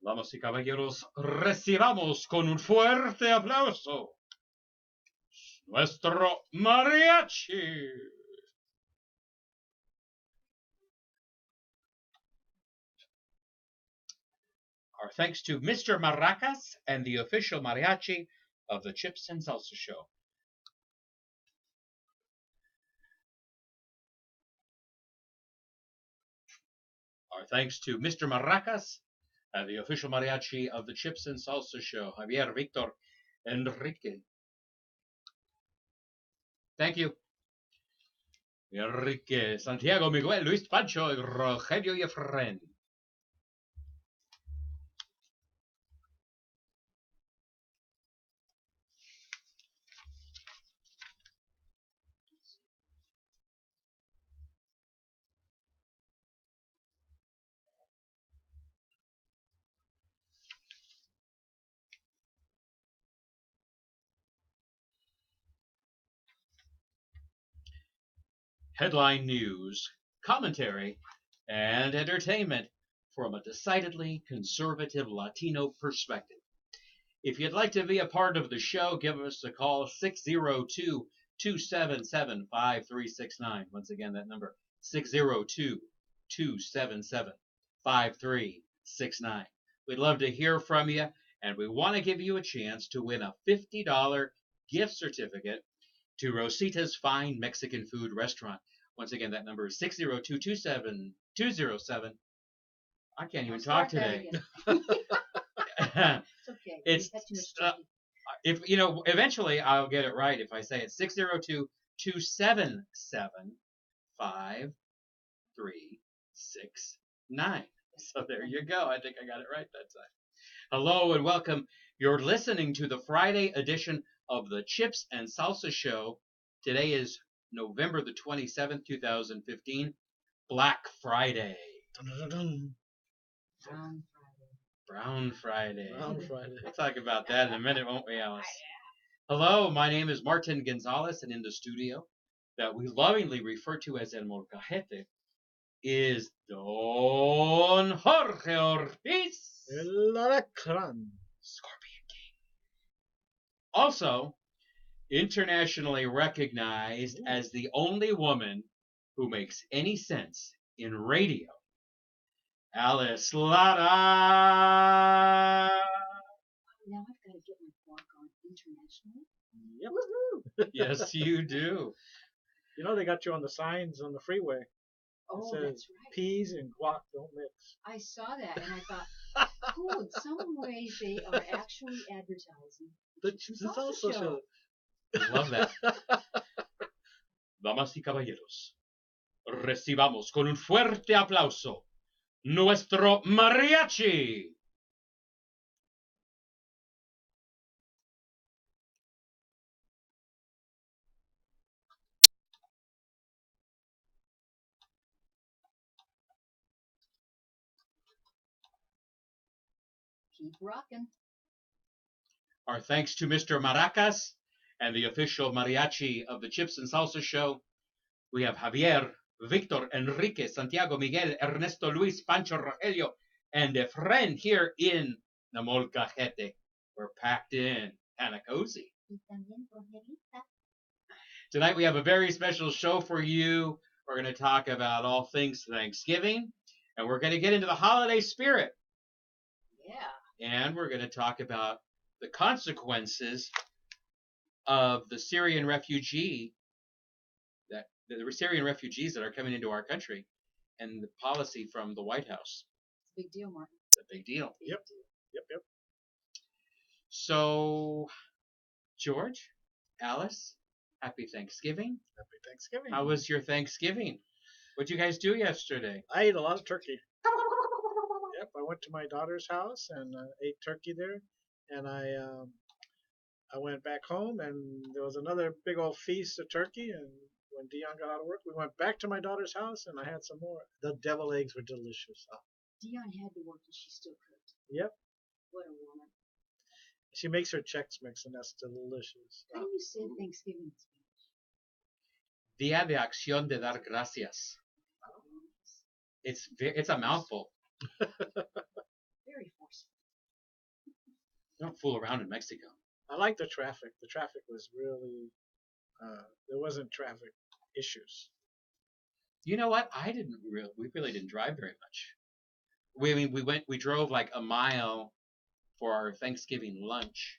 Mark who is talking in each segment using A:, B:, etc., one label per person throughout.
A: Damas y caballeros, recibamos con un fuerte aplauso nuestro mariachi. Our thanks to Mr. Maracas and the official mariachi of the Chips and Salsa Show. Our thanks to Mr. Maracas and the official mariachi of the Chips and Salsa Show, Javier, Victor, Enrique. Thank you. Enrique, Santiago, Miguel, Luis Pancho, Rogelio y Efren. Headline news, commentary, and entertainment from a decidedly conservative Latino perspective. If you'd like to be a part of the show, give us a call 602 277 5369. Once again, that number 602 277 5369. We'd love to hear from you, and we want to give you a chance to win a $50 gift certificate to Rosita's Fine Mexican Food Restaurant. Once again, that number is 602 277. I can't even talk today.
B: It's okay.
A: It's if you know, eventually I'll get it right if I say it. 602 277 5369. So there you go. I think I got it right that time. Hello and welcome. You're listening to the Friday edition of the Chips and Salsa Show. Today is November the 27th, 2015, Black Friday. Brown Friday. We'll talk about that in a minute, won't we, Alice? Hello, my name is Martin Gonzalez, and in the studio, that we lovingly refer to as El Molcajete, is Don Jorge Ortiz.
C: El Alacrán.
A: Scorpion King. Also, internationally recognized as the only woman who makes any sense in radio, Alice Lara.
B: Now I've got to get my fork on internationally.
C: Yep.
B: Woohoo!
A: Yes, you do.
C: You know they got you on the signs on the freeway.
B: Oh,
C: It says
B: that's right.
C: peas and guac don't mix.
B: I saw that and I thought, cool, in some way they are actually advertising.
C: It's also show.
A: Love that. Damas y caballeros, recibamos con un fuerte aplauso nuestro mariachi.
B: Keep rocking.
A: Our thanks to Mr. Maracas and the official mariachi of the Chips and Salsa Show. We have Javier, Victor, Enrique, Santiago, Miguel, Ernesto, Luis, Pancho, Rogelio, and Efren here in the Molcajete. We're packed in, kind of cozy. Tonight we have a very special show for you. We're going to talk about all things Thanksgiving, and we're going to get into the holiday spirit.
B: Yeah.
A: And we're going to talk about the consequences of the Syrian refugees that are coming into our country, and the policy from the White House.
B: It's a big deal, Martin.
A: It's a big deal.
C: Yep.
A: So, George, Alice, happy Thanksgiving.
C: Happy Thanksgiving.
A: How was your Thanksgiving? What'd you guys do yesterday?
C: I ate a lot of turkey. Yep, I went to my daughter's house and ate turkey there, and I went back home and there was another big old feast of turkey. And when Dion got out of work, we went back to my daughter's house and I had some more. The devil eggs were delicious.
B: Dion had to work and she still cooked.
C: Yep.
B: What a woman.
C: She makes her Chex Mix and that's delicious.
B: How do you say Thanksgiving in Spanish?
A: Día de Acción de Dar Gracias. It's a mouthful.
B: Very forceful.
A: You don't fool around in Mexico.
C: I like the traffic. The traffic was really there wasn't traffic issues.
A: You know what? We really didn't drive very much. We drove like a mile for our Thanksgiving lunch,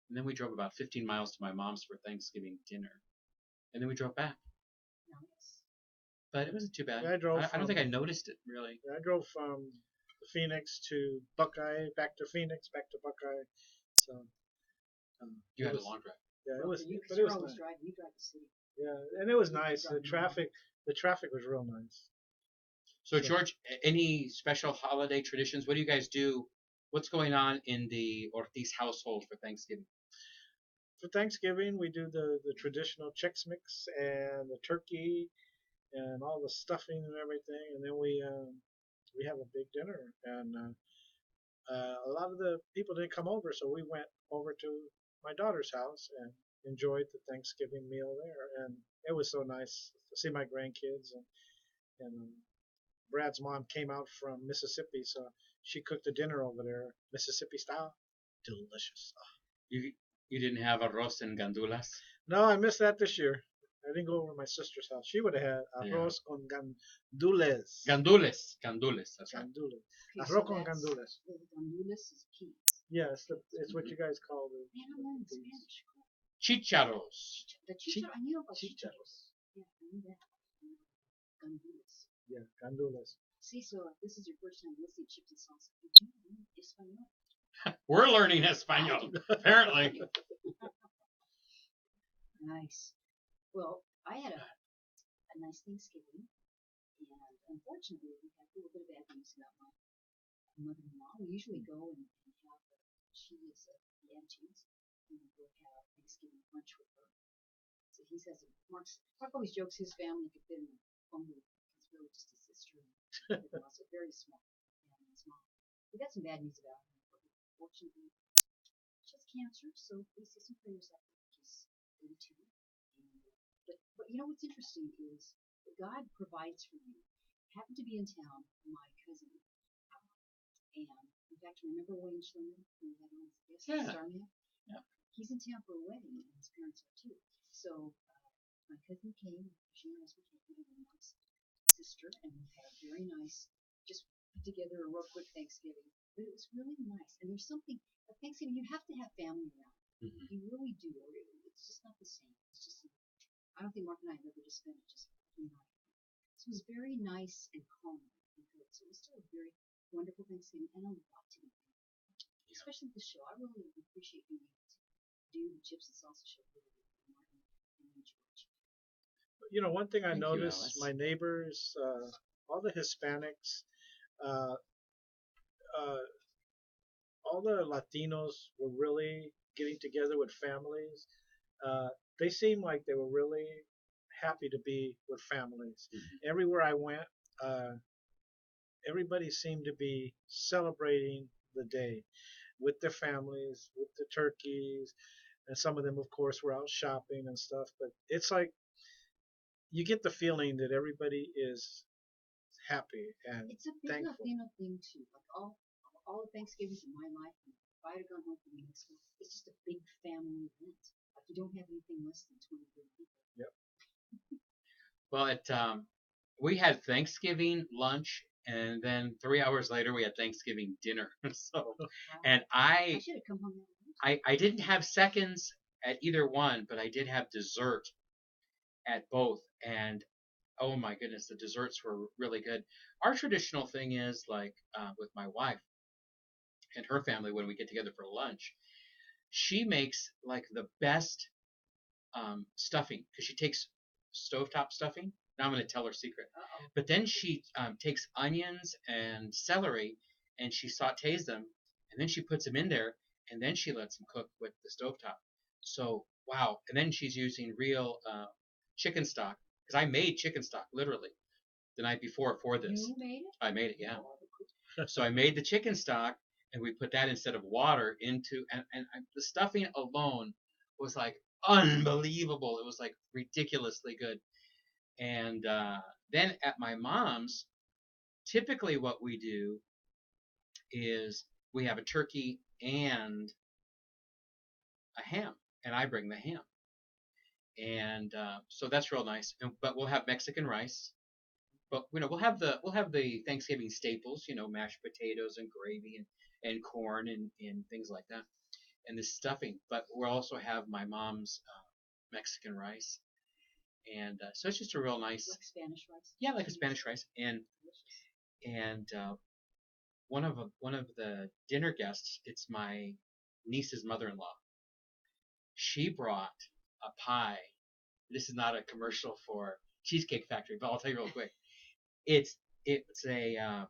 A: and then we drove about 15 miles to my mom's for Thanksgiving dinner, and then we drove back.
B: Nice.
A: But it wasn't too bad.
C: Yeah,
A: I don't think I noticed it really.
C: I drove from Phoenix to Buckeye, back to Phoenix, back to Buckeye. So
A: You had
C: was,
A: a long drive.
C: Yeah, it
B: Well,
C: was.
B: for you,
C: But
B: 'cause
C: it
B: you're
C: was
B: always
C: nice.
B: driving. You drive the city.
C: Yeah, and it was
B: You
C: nice.
B: drive around.
C: The traffic was real nice.
A: So George, any special holiday traditions? What do you guys do? What's going on in the Ortiz household for Thanksgiving?
C: For Thanksgiving, we do the traditional Chex Mix and the turkey and all the stuffing and everything, and then we have a big dinner. And a lot of the people didn't come over, so we went over to my daughter's house and enjoyed the Thanksgiving meal there. And it was so nice to see my grandkids and Brad's mom came out from Mississippi, so she cooked the dinner over there, Mississippi style. Delicious.
A: You you didn't have arroz and gandulas?
C: No, I missed that this year. I didn't go over to my sister's house. She would have had arroz con gandules.
A: Gandules, that's right.
C: Gandules.
B: Okay,
C: Arroz con gandules.
B: The gandules is peas.
C: Yeah, it's what you guys call the
B: Man, I'm learning Spanish. Cool.
A: Chicharros.
B: The chichar, I knew about
C: Chicharros.
B: Yeah, I knew that. Gandules.
C: Yeah, gandules.
B: See, so if this is your first time listening to chips and salsa, you do learn Espanol.
A: We're learning Espanol, apparently.
B: Nice. Well, I had a nice Thanksgiving, and unfortunately, we had a little bit of bad news about my mother-in-law. We usually go and have she is the Antiques, and we'll have Thanksgiving lunch with her. So he says, Mark always jokes his family could fit in a phone booth. It's really just his sister and also very small. And his mom. We got some bad news about her. Fortunately, she has cancer, so please say some prayers up. She's 82. But you know what's interesting is that God provides for you. I happened to be in town, my cousin, and in fact, remember Wayne Schlerman, who we had on as a guest,
A: Yeah.
B: Sonia?
A: Yeah.
B: He's in town for a wedding, and his parents are too. So my cousin came, she and her husband came, and Mark's sister, and we had a very nice, just put together a real quick Thanksgiving. But it was really nice. And there's something, at Thanksgiving, you have to have family around.
A: Mm-hmm.
B: You really do. Or it's just not the same. It's just, I don't think Mark and I have ever just spent it just, you know. So it was very nice and calm and good. So it was still a very wonderful Thanksgiving and a lot to be thankful for. Especially the show. I really appreciate being able to do the Chips and Salsa show with Martin and George.
C: You know, one thing I
A: Thank you,
C: noticed,
A: Alice.
C: my neighbors, all the Hispanics, uh, all the Latinos were really getting together with families. They seemed like they were really happy to be with families.
A: Mm-hmm.
C: Everywhere I went, everybody seemed to be celebrating the day with their families, with the turkeys, and some of them, of course, were out shopping and stuff. But it's like you get the feeling that everybody is happy and
B: It's a big
C: thankful.
B: Latino thing too. Like all the Thanksgivings in my life, if I had gone home from Mexico, it's just a big family event. Like you don't have anything less than 20, 30 people.
C: Yep.
A: Well, we had Thanksgiving lunch, and then 3 hours later we had Thanksgiving dinner. So,
B: Wow.
A: and
B: I should have come home that night.
A: I didn't have seconds at either one, but I did have dessert at both, and oh my goodness, the desserts were really good. Our traditional thing is like with my wife and her family when we get together for lunch, she makes like the best stuffing because she takes stovetop stuffing. Now I'm going to tell her secret.
B: Uh-oh.
A: But then she takes onions and celery and she sautés them and then she puts them in there and then she lets them cook with the stovetop. So wow! And then she's using real chicken stock because I made chicken stock literally the night before for this.
B: You made it?
A: I made it, yeah. So I made the chicken stock and we put that instead of water into and the stuffing alone was like unbelievable. It was like ridiculously good. And then at my mom's, typically what we do is we have a turkey and a ham, and I bring the ham, and so that's real nice. But we'll have Mexican rice. But we'll have the Thanksgiving staples, mashed potatoes and gravy and corn and things like that, and the stuffing. But we'll also have my mom's Mexican rice, and so it's just a real nice,
B: Like Spanish rice.
A: yeah, like a Spanish rice. And one of the dinner guests, it's my niece's mother-in-law. She brought a pie. This is not a commercial for Cheesecake Factory, but I'll tell you real quick. It's a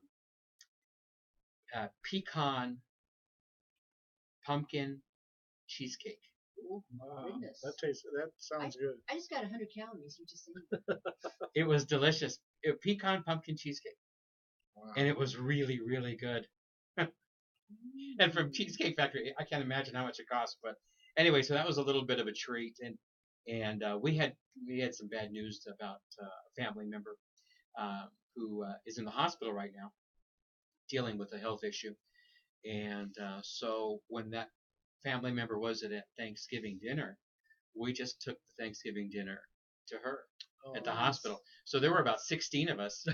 A: pecan pumpkin cheesecake.
B: Oh,
C: Wow,
B: goodness.
C: that sounds good.
B: I just got 100 calories. You just saying.
A: It was delicious. Pecan pumpkin cheesecake,
C: Wow.
A: and it was really, really good. And from Cheesecake Factory, I can't imagine how much it costs. But anyway, so that was a little bit of a treat, and we had some bad news about a family member who is in the hospital right now, dealing with a health issue. And so when that family member was at Thanksgiving dinner, we just took the Thanksgiving dinner to her
C: Oh,
A: at the
C: nice.
A: hospital. So there were about 16 of us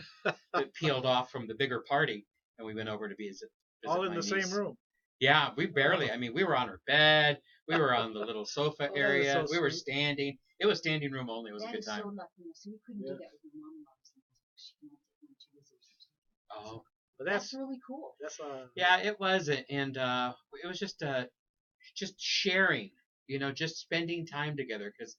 A: that peeled off from the bigger party, and we went over to visit
C: All in
A: my
C: the
A: niece.
C: same room.
A: Yeah, we barely. I mean, we were on her bed. We were on the little sofa
C: Oh, that is
A: area.
C: so
A: We were
C: sweet.
A: standing. It was standing room only. It was a
B: That
A: good
B: is
A: time.
B: so lucky. So you couldn't
C: Yeah.
B: do that with your mom. She cannot take one to visit or something.
A: Oh,
C: But
B: That's really cool.
C: that's
A: yeah, it was, and it was just sharing. Just spending time together. Because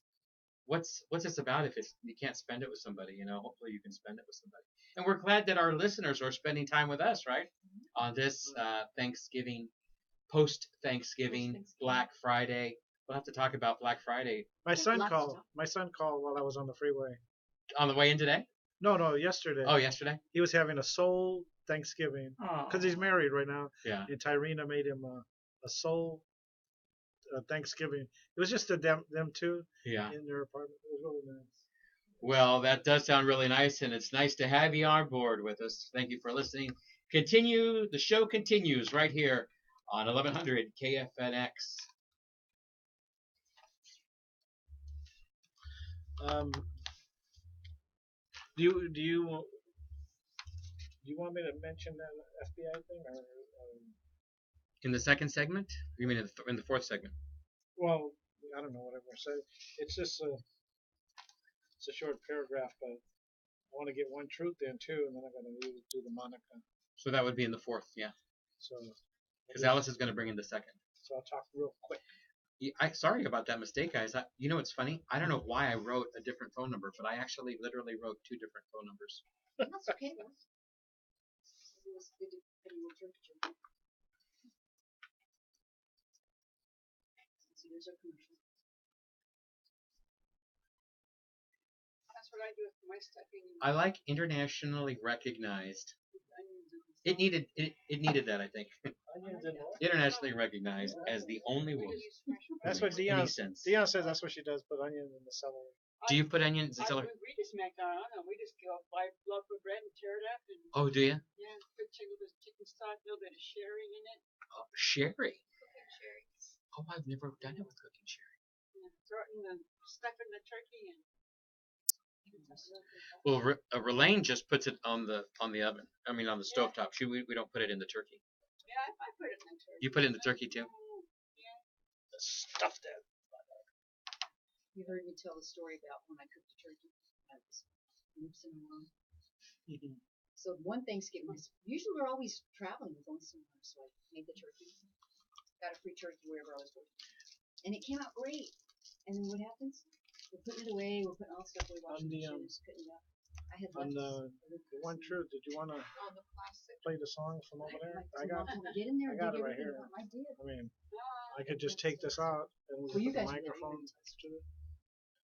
A: what's this about if you can't spend it with somebody? Hopefully you can spend it with somebody. And we're glad that our listeners are spending time with us, right? On this Thanksgiving, post-Thanksgiving, Black Friday. We'll have to talk about Black Friday
C: my son
B: Lots of
C: called.
B: stuff.
C: My son called while I was on the freeway.
A: on the way in today.
C: No, yesterday.
A: Oh, yesterday.
C: He was having a soul Thanksgiving
A: Oh,
C: because he's married right now,
A: yeah.
C: and Tyrena made him a soul Thanksgiving. It was just them two
A: Yeah.
C: in their apartment. It was really nice.
A: Well, that does sound really nice, and it's nice to have you on board with us. Thank you for listening. The show continues right here on 1100 KFNX.
C: Do you want me to mention that FBI thing or
A: In the second segment? You mean in the fourth segment?
C: well, I don't know whatever I say. It's just it's a short paragraph, but I want to get one truth in too, and then I'm going to do the Monica.
A: So that would be in the fourth, yeah.
C: So
A: Because Alice is going to bring in the second.
C: So I'll talk real quick.
A: Sorry about that mistake, guys. It's funny. I don't know why I wrote a different phone number, but I actually literally wrote two different phone numbers.
B: That's okay. It was good to put in your temperature. So here's our commercial.
D: That's what I do with my stuffing.
A: I like internationally recognized.
D: Onions and
A: It needed that, I think.
C: Onions and what?
A: Internationally recognized as the only
D: we
A: one.
D: use fresh
C: That's
A: that
C: what
A: makes any sense.
C: Dion says. That's what she does. Put onion in the celery.
A: Do you put onions in celery?
D: We just make our own. We just go buy loaf of bread and tear it up and
A: Oh, do you?
D: yeah, put chicken stock, a little bit of sherry in it.
A: Oh, sherry.
D: Cooking sherry.
A: Oh, I've never done it with cooking sherry.
D: And throw it in the stuff in the turkey and.
A: Well, Relaine just puts it on the oven. I mean, on the stovetop. We don't put it in the turkey.
D: Yeah, I put it in the turkey.
A: You put it in the turkey too?
D: Yeah.
C: Stuff that.
B: You heard me tell the story about when I cooked a turkey. I was oops and wrong. So one Thanksgiving, usually we're always traveling, we're going somewhere, so I made the turkey. Got a free turkey wherever I was working. And it came out great. And then what happens? We're putting it away, we're putting all the stuff away, washing the dishes, cutting it up. I had
C: On
B: left
C: the one truth, did you want to
D: Oh, the plastic.
C: play the song from over there? I got.
B: Get in there
C: I
B: and
C: got
B: dig
C: it right
B: everything
C: here.
B: out. I did.
C: I mean,
D: Ah,
C: I could just take this out and we
B: Well, you
C: put the
B: guys will
C: microphone
B: get it.
C: to it.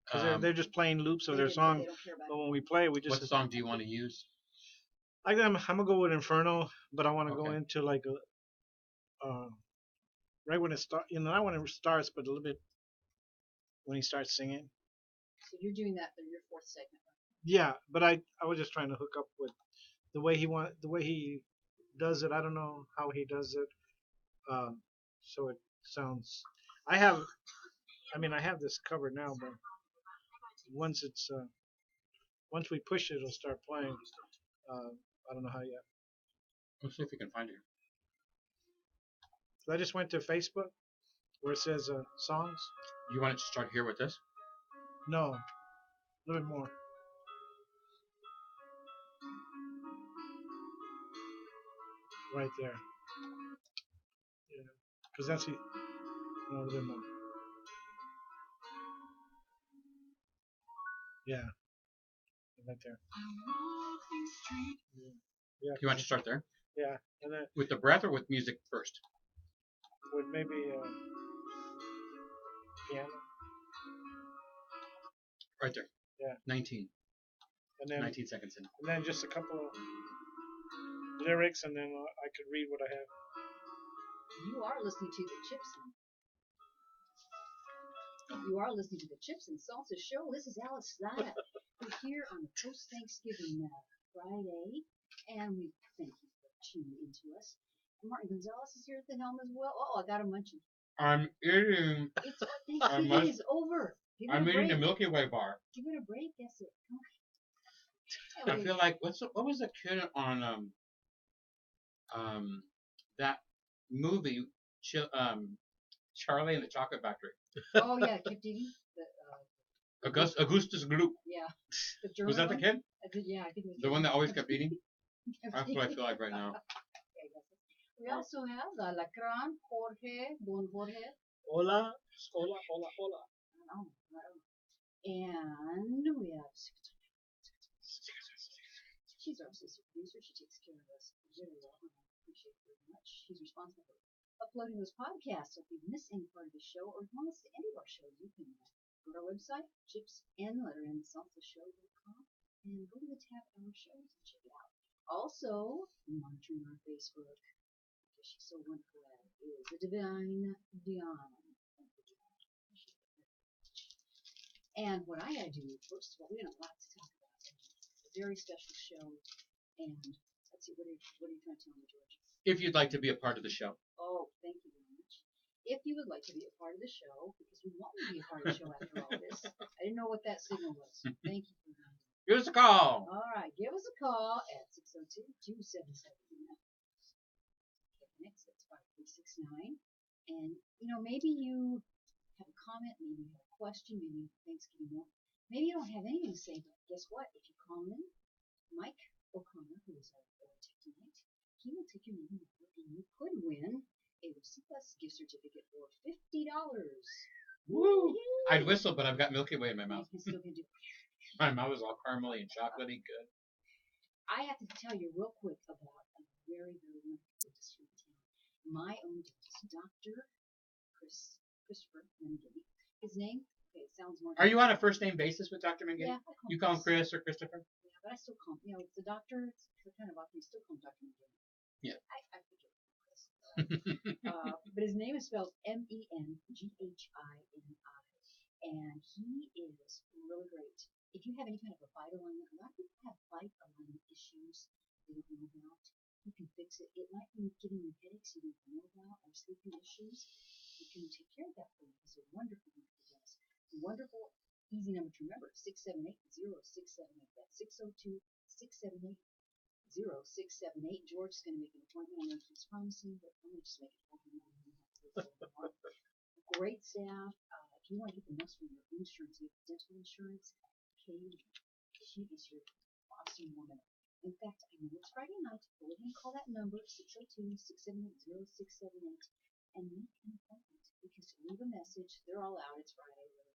C: Because they're just playing loops of
B: They
C: their
B: didn't-
C: song.
B: they don't care about
C: But
B: it.
C: when we play, we just.
A: What song do you want to use?
C: I'm gonna go with Inferno, but I want to go
A: Okay.
C: into like a. Right when it starts, not when it starts, but a little bit when he starts singing.
B: So you're doing that for your fourth segment, right?
C: Yeah, but I was just trying to hook up with the way he does it. I don't know how he does it. So it sounds. I have this covered now, but once once we push it, it'll start playing. I don't know how yet.
A: Let's see if we can find it.
C: So I just went to Facebook where it says songs.
A: You want it to start here with this?
C: No, a little bit more. Right there. Yeah, because that's the. No, a little bit more. Yeah, right there. Yeah.
A: You want to start there?
C: Yeah, and then
A: With the breath or with music first?
C: with maybe piano.
A: Right there.
C: Yeah.
A: 19.
C: And then
A: 19 seconds in.
C: and then just a couple of lyrics, and then I could read what I have.
B: You are listening to the Chips. You are listening to the Chips and Salsa show. This is Alice Slada. We're here on the post-Thanksgiving Friday, and we thank you for tuning into us. And Martin Gonzalez is here at the helm as well. Oh, I got a munchie.
A: I'm eating.
B: It's Thanksgiving is over. Give it
A: I'm
B: a
A: eating
B: break.
A: the Milky Way bar.
B: Give it a break. That's it.
A: I feel like what was the kid on that movie Charlie and the Chocolate Factory?
B: Oh yeah, keep digging.
A: Augustus Gloop.
B: Yeah. The German
A: Was that the
B: one?
A: kid?
B: Yeah, I think it was
A: The one that always kept eating?
B: kept
A: That's what I
B: digging.
A: feel like right now.
B: We also have Lacran, Jorge, Don Jorge.
C: Hola, hola, hola, hola.
B: And we have. She's our assistant producer. She takes care of us very well, and I appreciate it very much. She's responsible for uploading those podcasts. So if you miss any part of the show or if you want to see any of our shows, you can go to our website, chipsandletterandsalsashow.com, and go to the tab on our shows and check it out. Also, monitoring our Facebook, because she's so wonderful at it, is the Divine Dion. And what I had to do, first of all, we have a lot to talk about. It's a very special show. And let's see, what are you trying to tell me, George?
A: If you'd like to be a part of the show.
B: Oh, thank you very much. If you would like to be a part of the show, because we want you to be a part of the show after all this. I didn't know what that signal was. Thank you for that.
A: Give us a call.
B: All right, give us a call at 602-277. Next, that's 5369. And, maybe you have a comment, maybe you have a question, maybe you have Thanksgiving meal. Maybe you don't have anything to say, but guess what? If you call in, Mike O'Connor, who is our tech tonight, he will take your name and you could win a Lucy Plus gift certificate for $50.
A: Woo! I'd whistle, but I've got Milky Way in my mouth.
B: You still can do it.
A: My mouth is all caramely and chocolatey. Good.
B: I have to tell you real quick about a very, very wonderful dentist from town. My own dentist, Dr. Christopher Mengele. His name, okay, it sounds more.
A: Are you on a first name basis with Dr. Mengele?
B: Yeah, I call
A: You call him Chris or Christopher?
B: Yeah, but I still call him, it's the doctor, it's kind of awkward, you still call him Dr. Mengele.
A: Yeah.
B: I forget Chris. But his name is spelled Menghini. And he is really great. If you have any kind of a bite alignment, a lot of people have bite alignment issues they don't know about. You can fix it. It might be giving you headaches you don't know about or sleeping issues. You can take care of that for you. It's a wonderful, wonderful dentist. Wonderful, easy number to remember, 678-0678. That's 602-678-0678. George's going to make an appointment. I know he's promising, but I'm going to just make it for him. Great staff. If you want to get the most from your insurance, you have dental insurance, Katie, she is your awesome woman. In fact, I know it's Friday night. Go ahead and call that number, 602-678-0678, and make an appointment. Because to leave a message, they're all out. It's Friday. But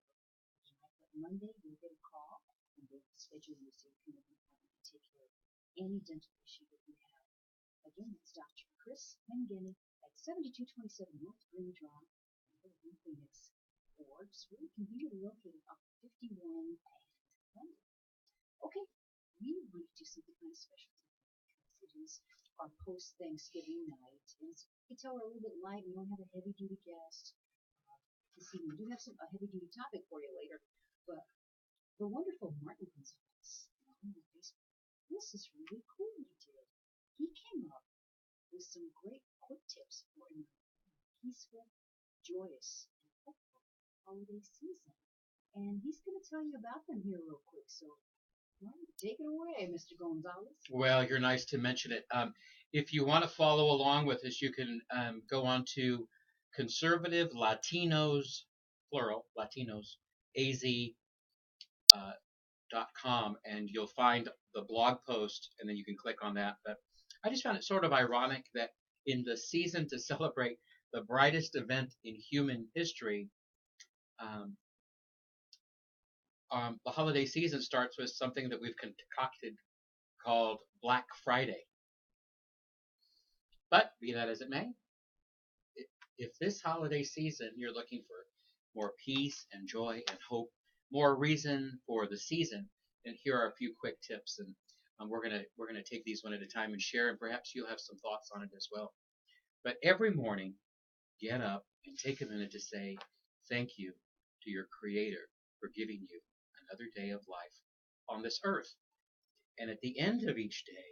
B: Monday, you'll get a call, and they'll schedule you so you can make an appointment and take care of any dental issue that you have. Again, that's Dr. Chris Mengele at 7227 North Green Drive in Phoenix, or just really conveniently located off 51 and London. Okay, we want to do something kind of special tonight because it is our post-Thanksgiving night. And you can tell we're a little bit light. We don't have a heavy-duty guest this evening. We do have a heavy-duty topic for you later. But the wonderful Martin Gonzalez on Facebook, this is really cool he did. He came up with some great quick tips for a peaceful, joyous, and holiday season. And he's going to tell you about them here real quick. So, why don't you take it away, Mr. Gonzalez?
A: Well, you're nice to mention it. If you want to follow along with us, you can go on to Conservative Latinos, plural, Latinos, AZ .com, and you'll find the blog post, and then you can click on that. But I just found it sort of ironic that in the season to celebrate the brightest event in human history, um, the holiday season starts with something that we've concocted called Black Friday. But be that as it may, if this holiday season you're looking for more peace and joy and hope, more reason for the season, then here are a few quick tips, and we're gonna take these one at a time and share, and perhaps you'll have some thoughts on it as well. But every morning, get up and take a minute to say thank you to your Creator for giving you another day of life on this earth. And at the end of each day,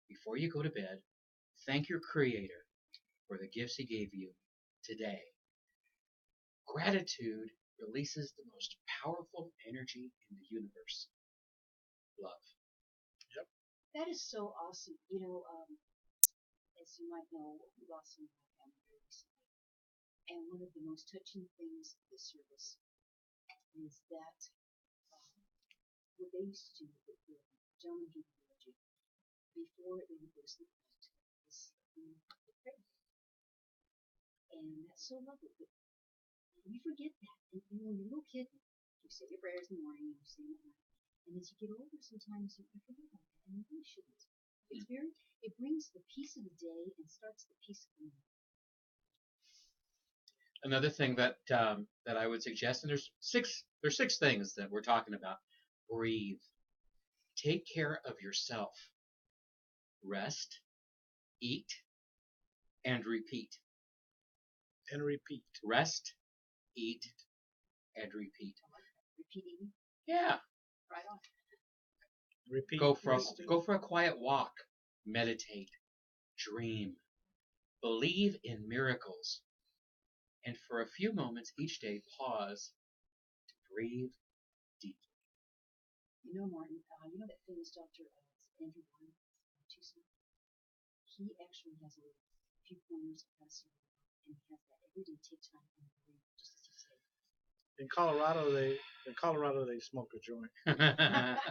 A: before you go to bed, thank your Creator for the gifts He gave you today. Gratitude releases the most powerful energy in the universe, love.
B: That is so awesome. You know, as you might know, we lost some of my family very recently. And one of the most touching things of this service is that what they used to do with the gentleman who eulogy before they would go to sleep at night is the prayer. And that's so lovely. But we forget that. And when you're a little kid, you say your prayers in the morning, you say them at night. And as you get older, sometimes you forget about that, and you really shouldn't. It brings the peace of the day and starts the peace of the night.
A: Another thing that that I would suggest, and there's six things that we're talking about. Breathe. Take care of yourself. Rest, eat, and repeat.
C: And repeat.
A: Rest, eat, and repeat.
B: Repeat eating.
A: Yeah.
B: Right on.
C: Repeat.
A: Go for a quiet walk. Meditate. Dream. Believe in miracles. And for a few moments each day, pause to breathe deeply.
B: You know, Martin, you know that famous doctor, Andrew Warren, Tucson? He actually has a few pointers across here, and he has that every day. Take time and breathe, just as you say.
C: In Colorado, they smoke a joint.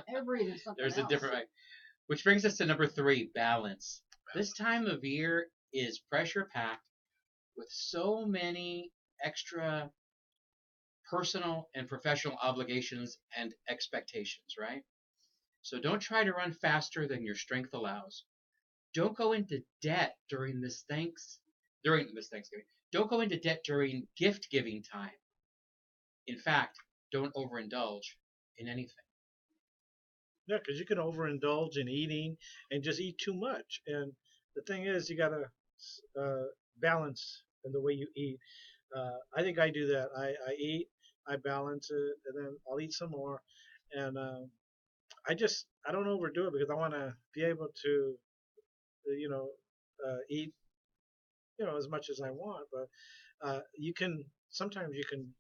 B: They're breathing something
A: There's
B: else.
A: a different way. Which brings us to number 3, balance. This time of year is pressure packed with so many extra personal and professional obligations and expectations, right? So don't try to run faster than your strength allows. Don't go into debt during this Thanksgiving. Don't go into debt during gift giving time. In fact, don't overindulge in anything.
C: Yeah, because you can overindulge in eating and just eat too much. And the thing is, you gotta balance in the way you eat. I think I do that. I eat, I balance it, and then I'll eat some more. And I don't overdo it because I want to be able to, eat, as much as I want. But sometimes you can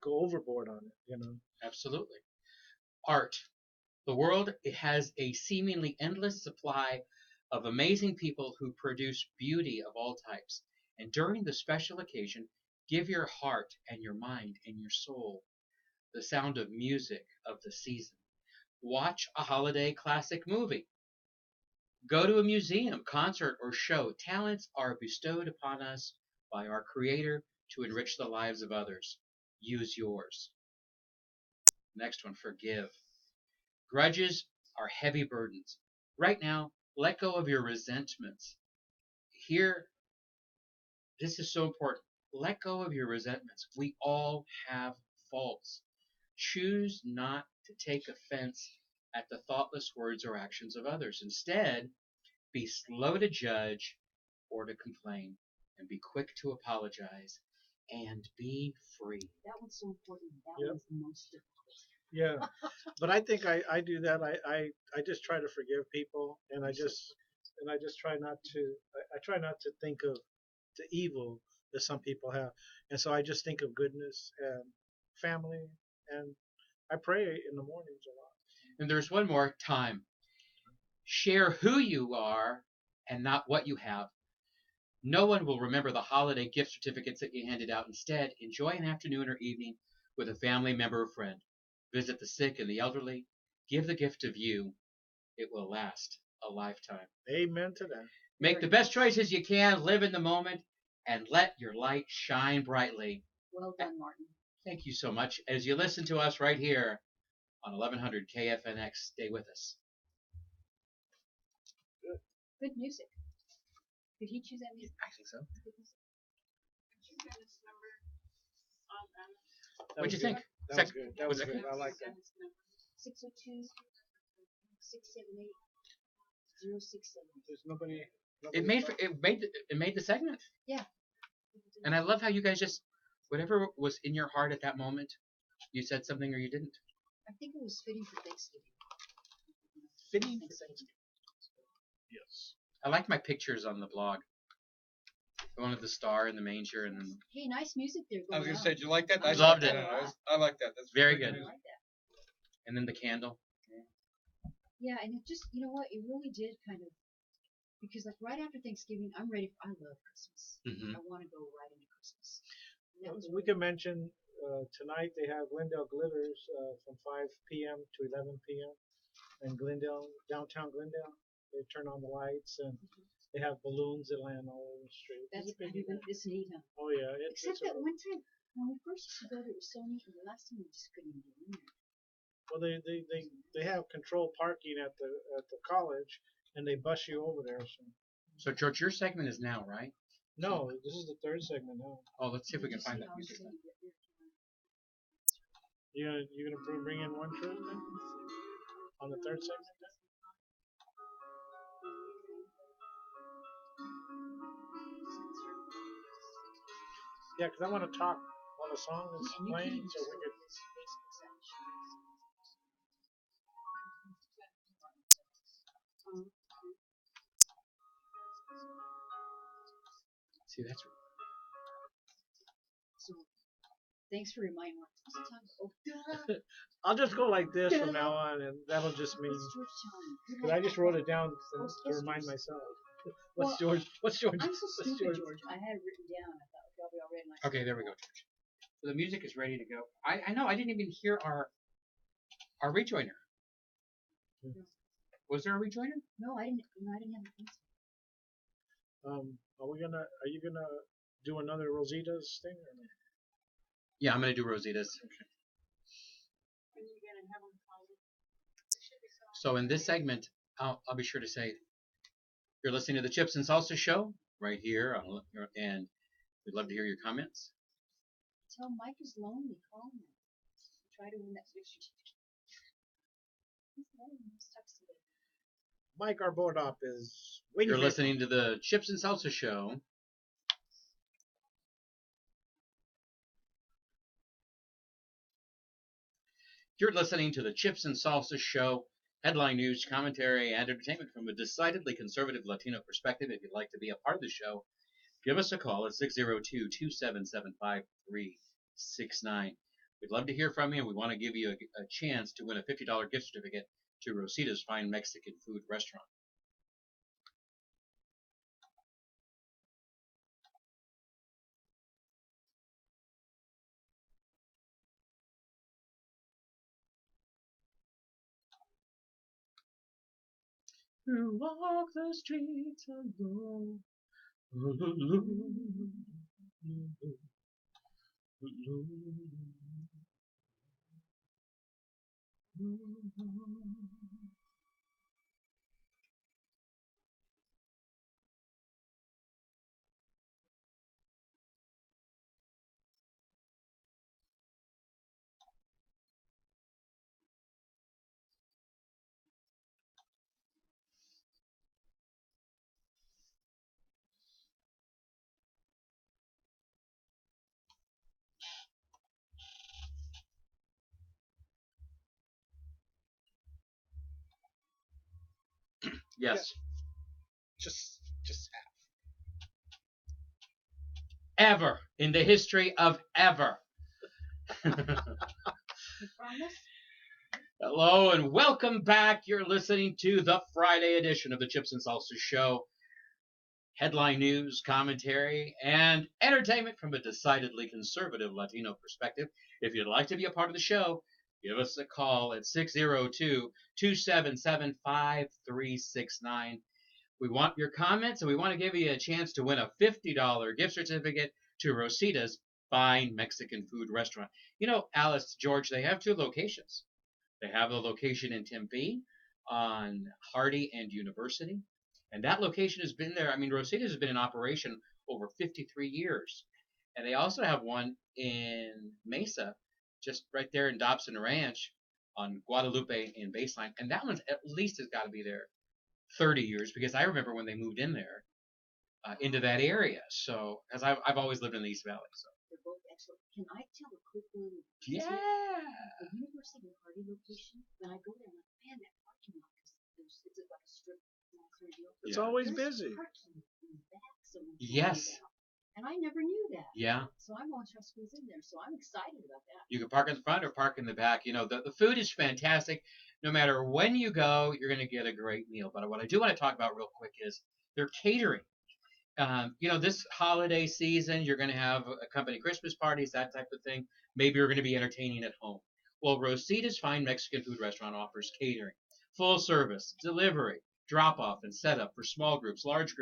C: go overboard on it.
A: Absolutely. Art. The world has a seemingly endless supply of amazing people who produce beauty of all types. And during the special occasion, give your heart and your mind and your soul the sound of music of the season. Watch a holiday classic movie. Go to a museum, concert, or show. Talents are bestowed upon us by our Creator to enrich the lives of others. Use yours. Next one, forgive. Grudges are heavy burdens. Right now, let go of your resentments. Here, this is so important. Let go of your resentments. We all have faults. Choose not to take offense at the thoughtless words or actions of others. Instead, be slow to judge or to complain, and be quick to apologize, and be free.
B: That one's so important. That
C: Yep.
B: one's the most difficult.
C: Yeah, but I think I do that. I just try to forgive people, and I just try not to. I try not to think of the evil that some people have, and so I just think of goodness, family, and I pray in the mornings a lot.
A: And there's one more time. Share who you are and not what you have. No one will remember the holiday gift certificates that you handed out. Instead, enjoy an afternoon or evening with a family member or friend. Visit the sick and the elderly. Give the gift of you. It will last a lifetime.
C: Amen to that.
A: Make the best choices you can, live in the moment, and let your light shine brightly.
B: Well done, Martin.
A: Thank you so much. As you listen to us right here on 1100 KFNX, stay with us.
B: Good music. Did he choose that music?
A: I think so.
B: Good music.
A: What'd you think?
C: That was good. That was
A: Was it
C: good. I like that.
B: 602 678 067.
C: There's nobody.
A: It made the segment.
B: Yeah.
A: And I love how you guys just whatever was in your heart at that moment, you said something or you didn't.
B: I think it was fitting for Thanksgiving.
C: Fitting for Thanksgiving. Yes.
A: I like my pictures on the blog. The one with the star and the manger and then
B: Hey, nice music there
E: I
B: going
E: was gonna
B: on.
E: say, did you like that?
B: I
A: loved
E: like
A: it.
E: that. I like that. That's
A: Very
E: pretty
A: good.
B: I like that.
A: and then the candle.
B: Yeah, and it just, you know what, it really did kind of, because like right after Thanksgiving, I love Christmas.
A: Mm-hmm.
B: I want to go right into Christmas. And that was
C: We can mention tonight they have Glendale Glitters from 5 p.m. to 11 p.m. in Glendale, downtown Glendale. They turn on the lights and they have balloons that land all over the street.
B: That's
C: It's a big
B: even
C: event.
B: this neat, huh?
C: Oh yeah,
B: Except
C: it's
B: that one time when we first used to go, there was Sonia, and the last time we just couldn't even get in there.
C: well they have controlled parking at the college and they bus you over there. So
A: So George, your segment is now, right?
C: no, this is the third segment now.
A: Oh, let's see if we can
B: Just
A: find
B: see
A: that
B: how
A: music.
B: it's gonna get there.
C: You're gonna bring in one truth then on the third segment then? Yeah, because I want to talk while the song is
B: And you can
C: playing,
B: even
C: so
B: just
C: we
B: go
C: could.
B: to this Facebook site.
A: See, that's
B: So thanks for reminding me. What's the time? Oh, duh.
C: I'll just go like this from now on, and that'll just mean
B: What's George telling me?
C: because I just wrote it down
B: Oh,
C: to remind myself.
B: Well,
C: What's George? What's George?
B: I'm so
C: What's
B: stupid, George. I had it written down. I thought, okay, I'll be all ready. Like,
A: okay. There we go, George. So the music is ready to go. I know. I didn't even hear our rejoiner. Was there a rejoiner?
B: no, I didn't. No, I didn't have a pencil.
C: Are you gonna do another Rosita's thing? Or no?
A: Yeah, I'm gonna do Rosita's.
D: When you gonna have them call it? It should be so.
A: So in this segment, I'll be sure to say you're listening to the Chips and Salsa Show right here, and we'd love to hear your comments.
B: Tell Mike is lonely. Call him. Try to win that gift certificate. He's lonely. He's stuck today.
C: Mike, our board op is waiting.
A: You're
C: for you.
A: listening to the Chips and Salsa Show. You're listening to the Chips and Salsa Show, headline news, commentary, and entertainment from a decidedly conservative Latino perspective. If you'd like to be a part of the show, give us a call at 602-277-5369. We'd love to hear from you, and we want to give you a chance to win a $50 gift certificate to Rosita's Fine Mexican Food Restaurant. You walk the streets alone. Yes.
C: Just
A: Ever in the history of ever.
B: You promise?
A: Hello and welcome back. You're listening to the Friday edition of the Chips and Salsa Show. Headline news, commentary, and entertainment from a decidedly conservative Latino perspective. If you'd like to be a part of the show, give us a call at 602-277-5369. We want your comments, and we want to give you a chance to win a $50 gift certificate to Rosita's Fine Mexican Food Restaurant. You know, Alice, George, they have two locations. They have a location in Tempe on Hardy and University. And that location has been there. I mean, Rosita's has been in operation over 53 years. And they also have one in Mesa, just right there in Dobson Ranch on Guadalupe and Baseline. And that one's at least has got to be there 30 years because I remember when they moved in there into that area. So, because I've always lived in the East Valley. So.
B: They're both excellent. Can I tell a quick little
A: Yeah.
B: The University of Hardy location, when I go there, I'm like, man, that parking lot, it's like a strip mall sort of deal.
C: It's
A: Yeah.
C: always
B: There's
C: busy.
B: parking in the back, someone told me
A: Yes.
B: about. And I never knew that.
A: Yeah.
B: So I'm going to try to squeeze in there. So I'm excited about that.
A: You can park in the front or park in the back. You know, the food is fantastic. No matter when you go, you're going to get a great meal. But what I do want to talk about real quick is their catering. You know, this holiday season, you're going to have a company Christmas parties, that type of thing. Maybe you're going to be entertaining at home. Well, Rosita's Fine Mexican Food Restaurant offers catering, full service, delivery, drop off, and setup for small groups, large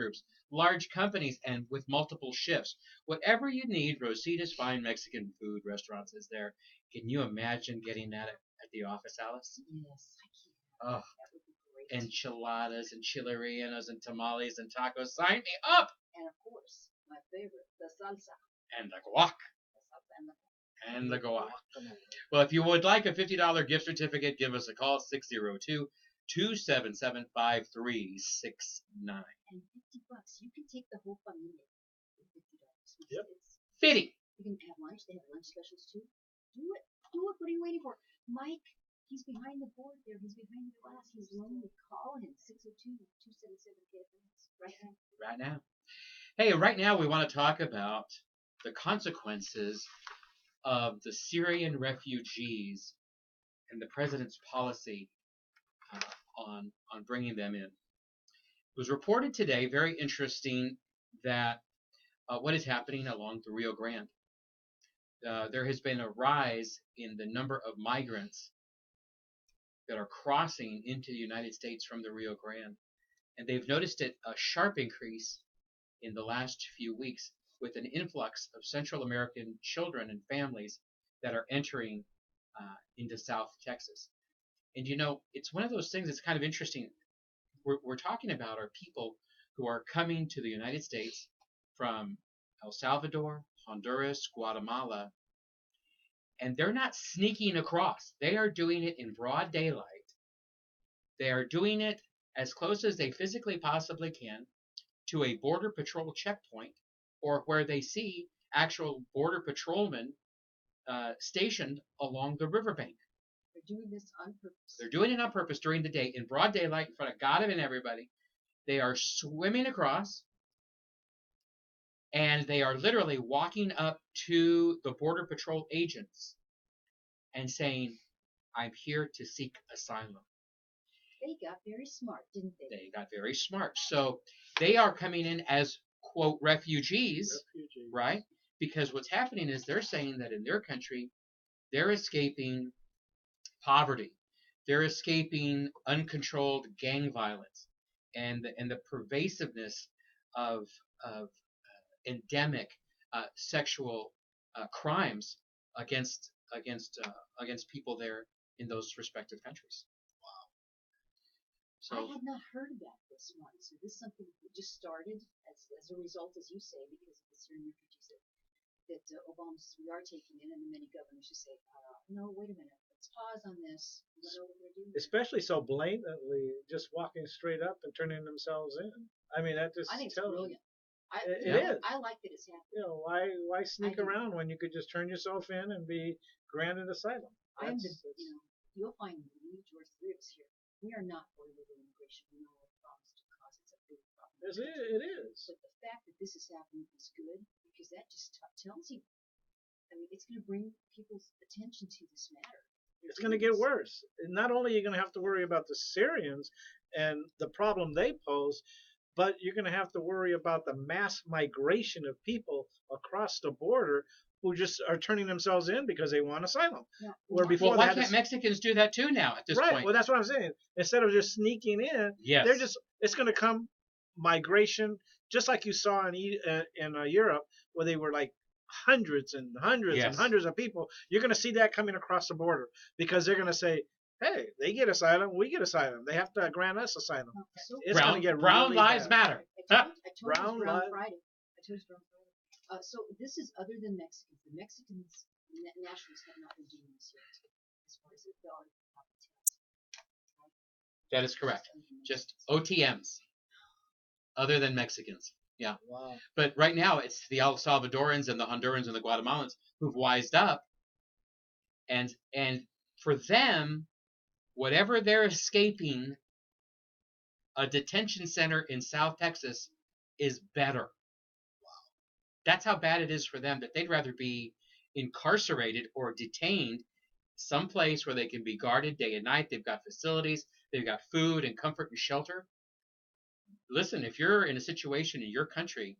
A: companies, and with multiple shifts. Whatever you need, Rosita's Fine Mexican Food Restaurants is there. Can you imagine getting that at the office, Alice?
B: Yes, I can.
A: Oh,
B: That would be great.
A: enchiladas and chilerianos and tamales and tacos. Sign me up!
B: And of course, my favorite, the salsa.
A: And the guac.
B: The salsa and the
A: And the guac. Well, if you would like a $50 gift certificate, give us a call, 602-277-5369.
B: and $50. You can take the whole familia for $50.
C: Yep.
A: Fitty.
B: You can have lunch. They have lunch specials too. Do it. Do it. What are you waiting for? Mike, he's behind the board there. He's behind the glass. He's lonely. Call him, 602-277-5369. Right now.
A: Right now. Hey, right now we want to talk about the consequences of the Syrian refugees and the president's policy on bringing them in. It was reported today, very interesting, that what is happening along the Rio Grande. There has been a rise in the number of migrants that are crossing into the United States from the Rio Grande. And they've noticed a sharp increase in the last few weeks with an influx of Central American children and families that are entering into South Texas. And you know, it's one of those things that's kind of interesting. We're talking about are people who are coming to the United States from El Salvador, Honduras, Guatemala, and they're not sneaking across. They are doing it in broad daylight. They are doing it as close as they physically possibly can to a border patrol checkpoint or where they see actual border patrolmen stationed along the riverbank.
B: They're doing this on purpose.
A: They're doing it on purpose during the day in broad daylight in front of God and everybody. They are swimming across and they are literally walking up to the border patrol agents and saying, I'm here to seek asylum.
B: They got very smart, didn't they?
A: They got very smart. So they are coming in as, quote, refugees, right? Because what's happening is they're saying that in their country, they're escaping poverty. They're escaping uncontrolled gang violence and the pervasiveness of endemic sexual crimes against people there in those respective countries. Wow. So
B: I had not heard about this one. So this is something that just started as a result, as you say, because of the Syrian refugees that Obama says we are taking in, and then many governors just say, no, wait a minute, let's pause on this. You know what they're doing?
C: Especially so blatantly, just walking straight up and turning themselves in. I mean, that just
B: I think it's
C: tells
B: brilliant.
C: It is.
B: I like that it's happening.
C: You know, why sneak
B: do.
C: around when you could just turn yourself in and be granted asylum?
B: You'll find me, George, three of us here. We are not for illegal immigration. We know what problems to cause. It's a big problem.
C: It is.
B: But the fact that this is happening is good because that just tells you I mean, it's going to bring people's attention to this matter.
C: It's going to get worse. Not only are you going to have to worry about the Syrians and the problem they pose, but you're going to have to worry about the mass migration of people across the border who just are turning themselves in because they want asylum.
B: Yeah.
C: Where before
A: Well, why
C: they had
A: can't Mexicans do that too now at this
C: right.
A: point?
C: Well, that's what I'm saying. Instead of just sneaking in,
A: Yes.
C: they're just. It's going to come migration, just like you saw in Europe, where they were like hundreds and hundreds and
A: Yes.
C: hundreds of people. You're going to see that coming across the border because they're going to say, "Hey, they get asylum, we get asylum. They have to grant us asylum."
B: So,
C: It's going to get
A: Brown
C: really
A: lives
C: bad.
A: matter.
B: I told you
C: Brown
B: it was Brown
C: lives-
B: Friday. I told you it was Brown Friday. So this is other than Mexicans. The Mexicans nationals have not been doing this yet, as far as the dollar.
A: That is correct. Just OTMs, other than Mexicans. Yeah.
C: Wow.
A: But right now, it's the El Salvadorans and the Hondurans and the Guatemalans who've wised up, and for them, whatever they're escaping, a detention center in South Texas is better. That's how bad it is for them, that they'd rather be incarcerated or detained someplace where they can be guarded day and night. They've got facilities, they've got food and comfort and shelter. Listen, if you're in a situation in your country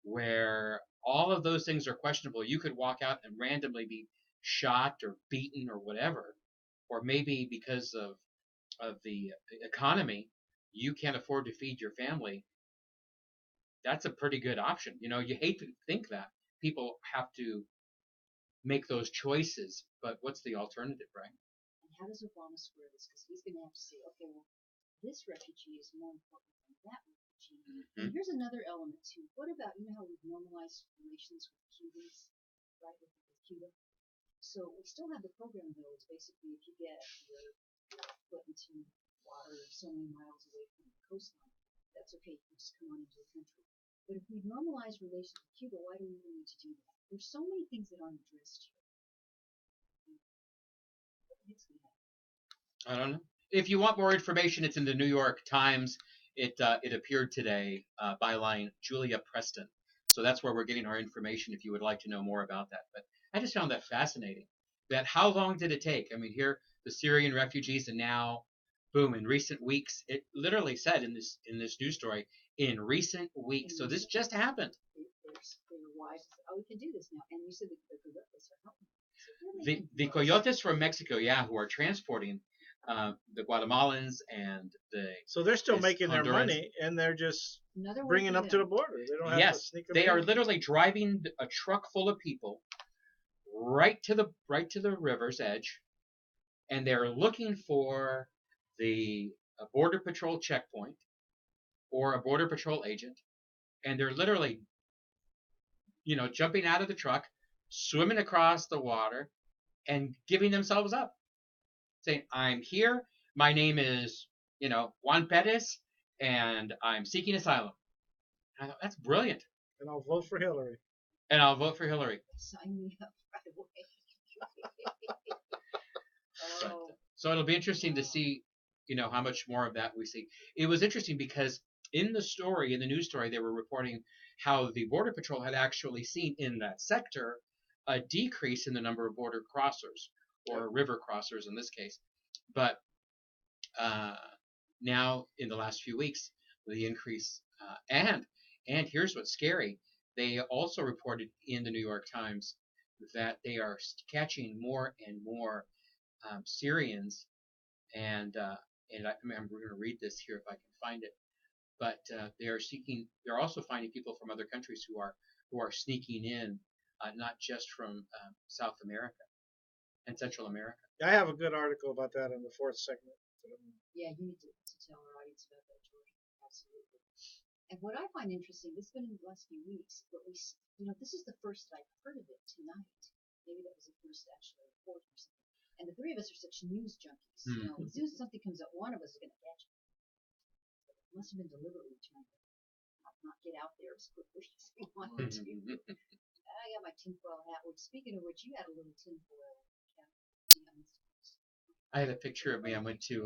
A: where all of those things are questionable, you could walk out and randomly be shot or beaten or whatever, or maybe because of the economy, you can't afford to feed your family. That's a pretty good option. You know, you hate to think that people have to make those choices, but what's the alternative, right?
B: And how does Obama square this? Because he's going to have to say, okay, well, this refugee is more important than that refugee. And here's another element too. What about, you know how we've normalized relations with Cubans, right? With Cuba. So we still have the program though. It's basically if you get your foot into water so many miles away from the coastline, that's okay. You can just come on into the country. But if we normalize relations with Cuba, why do we even need to do that? There's so many things that aren't addressed here.
A: I don't know. If you want more information, it's in the New York Times. It appeared today, byline Julia Preston. So that's where we're getting our information if you would like to know more about that. But I just found that fascinating. That how long did it take? I mean, here the Syrian refugees, and now, boom! In recent weeks, it literally said in this news story, in recent weeks. So this just happened.
B: Their wives, oh, we can do this now. And you said the coyotes are helping.
A: The coyotes from Mexico, yeah, who are transporting the Guatemalans and the
C: So they're still
A: It's
C: making their
A: Hondurans.
C: money, and they're just
B: Another way
C: bringing
B: for
C: up to the
B: them.
C: border. They don't have to
A: yes,
C: sneak them
A: they
C: in.
A: are literally driving a truck full of people right to the river's edge, and they're looking for the border patrol checkpoint or a border patrol agent, and they're literally, you know, jumping out of the truck, swimming across the water, and giving themselves up, saying, "I'm here. My name is, you know, Juan Perez, and I'm seeking asylum." I thought, that's brilliant,
C: And I'll vote for Hillary.
A: and I'll vote for Hillary.
B: Sign me up right away. Oh,
A: So it'll be interesting to see, you know, how much more of that we see. It was interesting because in the story, in the news story, they were reporting how the Border Patrol had actually seen in that sector a decrease in the number of border crossers, or river crossers in this case. But now, in the last few weeks, the increase, and here's what's scary. They also reported in the New York Times that they are catching more and more Syrians, and I'm going to read this here if I can find it. But they're also finding people from other countries who are sneaking in, not just from South America and Central America.
C: I have a good article about that in the fourth segment.
B: yeah, you need to tell our audience about that, George. Absolutely. And what I find interesting, this has been in the last few weeks, but you know, this is the first I've heard of it tonight. Maybe that was the first actually report or something. And the three of us are such news junkies. You know, as soon as something comes up, one of us is going to catch it. But it must have been deliberately trying to not get out there as quickly as we wanted to. I got my tinfoil hat. Which, speaking of which, you had a little tinfoil cap.
A: I had a picture of me. I went to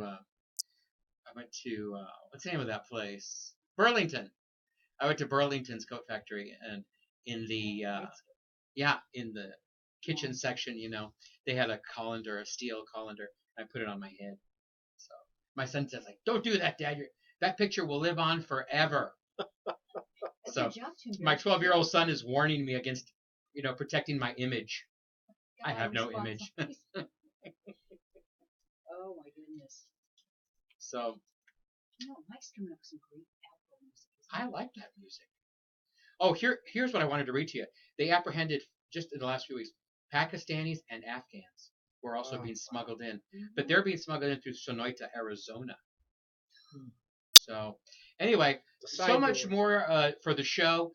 A: what's the name of that place? Burlington. I went to Burlington's coat factory, and in the kitchen section, they had a colander, a steel colander. And I put it on my head. So my son says, like, don't do that, Dad. That picture will live on forever. So
B: Good job, Tim.
A: my 12-year-old son is warning me against, protecting my image. I have no image.
B: Oh my goodness.
A: So
B: Mike's coming up with some great Afro music.
A: I like that music. Oh, here's what I wanted to read to you. They apprehended just in the last few weeks Pakistanis and Afghans who are also being smuggled in, but they're being smuggled in through Sonoya, Arizona. So anyway, so much more for the show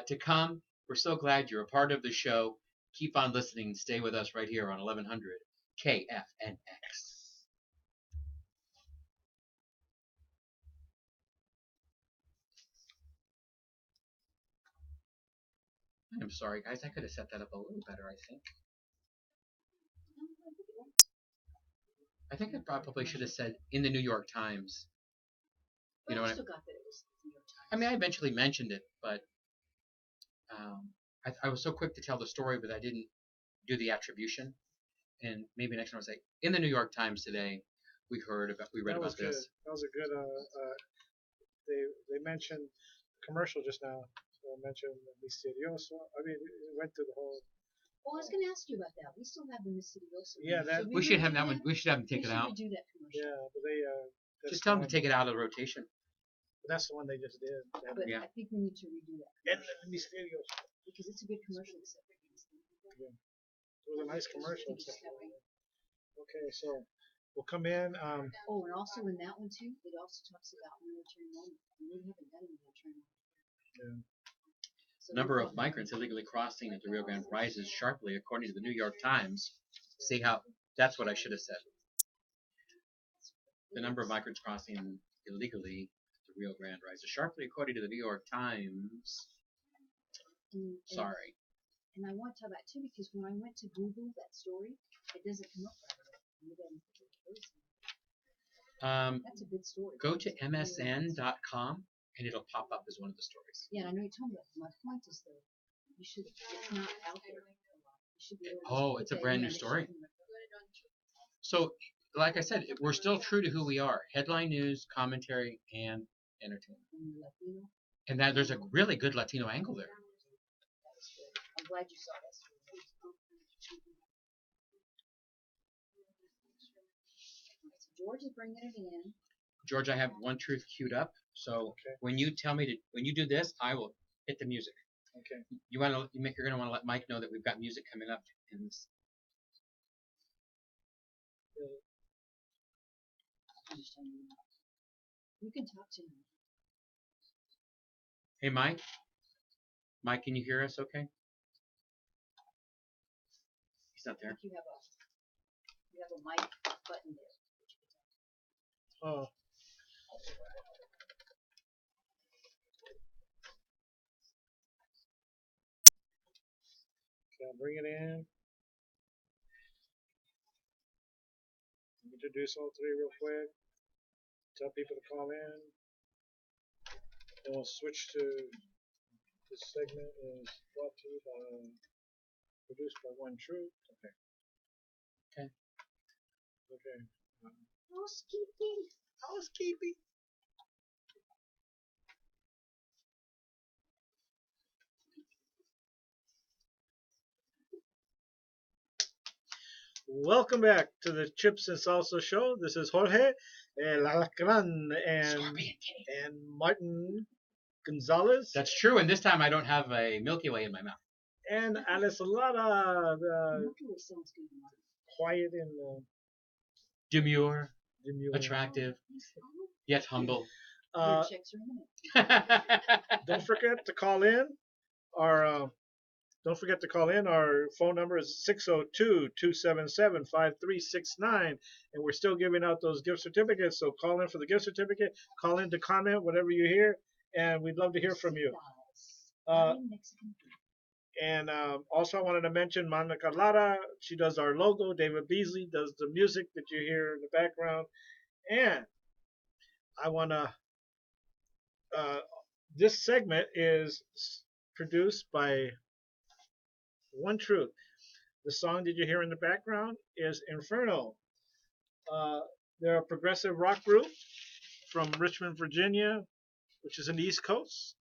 A: to come. We're so glad you're a part of the show. Keep on listening. Stay with us right here on 1100 KFNX. I'm sorry, guys. I could have set that up a little better, I think. I think I probably should have said in the New York Times.
B: But I still got that it was the New York Times.
A: I mean, I eventually mentioned it, but I was so quick to tell the story, but I didn't do the attribution. And maybe next time I'll say, in the New York Times today, we read about this.
C: That was a good. They mentioned commercial just now. So I mentioned Misterioso. I mean, it went through the whole.
B: Well, I was going to ask you about that. We still have the Misterioso.
C: Yeah, that
A: we should have that one. We should have them take it out.
B: We should redo that commercial.
C: Yeah, but they.
A: Just tell them to take it out of the rotation.
C: But that's the one they just did.
B: But I think we need to redo that.
C: And the Misterioso.
B: Because it's a good commercial.
C: Yeah. It was a nice commercial. Okay, so we'll come in.
B: And also in that one too, it also talks about military moment. And we haven't done any military moment.
C: Yeah.
B: So
A: The number of migrants illegally crossing at the Rio Grande rises sharply, according to the New York Times. See how? That's what I should have said. The number of migrants crossing illegally the Rio Grande rises sharply, according to the New York Times. Sorry.
B: And I want to talk about it too because when I went to Google that story, it doesn't come up right away. That's a good story.
A: Go to msn.com and it'll pop up as one of the stories.
B: Yeah, and I know you told me that. My point is though, it's not out there. You should be
A: it's a brand new story. So, like I said, we're still true to who we are. Headline news, commentary, and entertainment. And there's a really good Latino angle there.
B: I'm glad you saw that. So George is bringing it in.
A: George, I have One Truth queued up. So when you do this, I will hit the music.
C: Okay.
A: You're gonna want to let Mike know that we've got music coming up in this.
B: You can talk to him.
A: Hey, Mike. Mike, can you hear us? Okay. He's not there.
B: You have a mic button there.
C: Oh. Okay, I'll bring it in. Introduce all three real quick. Tell people to call in. And we'll switch to this segment is brought to you by produced by One Truth. Okay. Housekeeping. Welcome back to the Chips and Salsa Show. This is Jorge Lalacran and Martin Gonzalez.
A: That's true, and this time I don't have a Milky Way in my mouth.
C: And Alice Alada,
B: Milky Way sounds good, Martin.
C: quiet and
A: Demure, attractive, yet humble.
B: Your checks are in it.
C: Don't forget to call in. Our phone number is 602-277-5369, and we're still giving out those gift certificates. So call in for the gift certificate. Call in to comment whatever you hear, and we'd love to hear from you. And also, I wanted to mention Monica Lara. She does our logo. David Beasley does the music that you hear in the background. And I want to. This segment is produced by One Truth. The song that you hear in the background is Inferno. Uh, they're a progressive rock group from Richmond, Virginia, which is in the East Coast.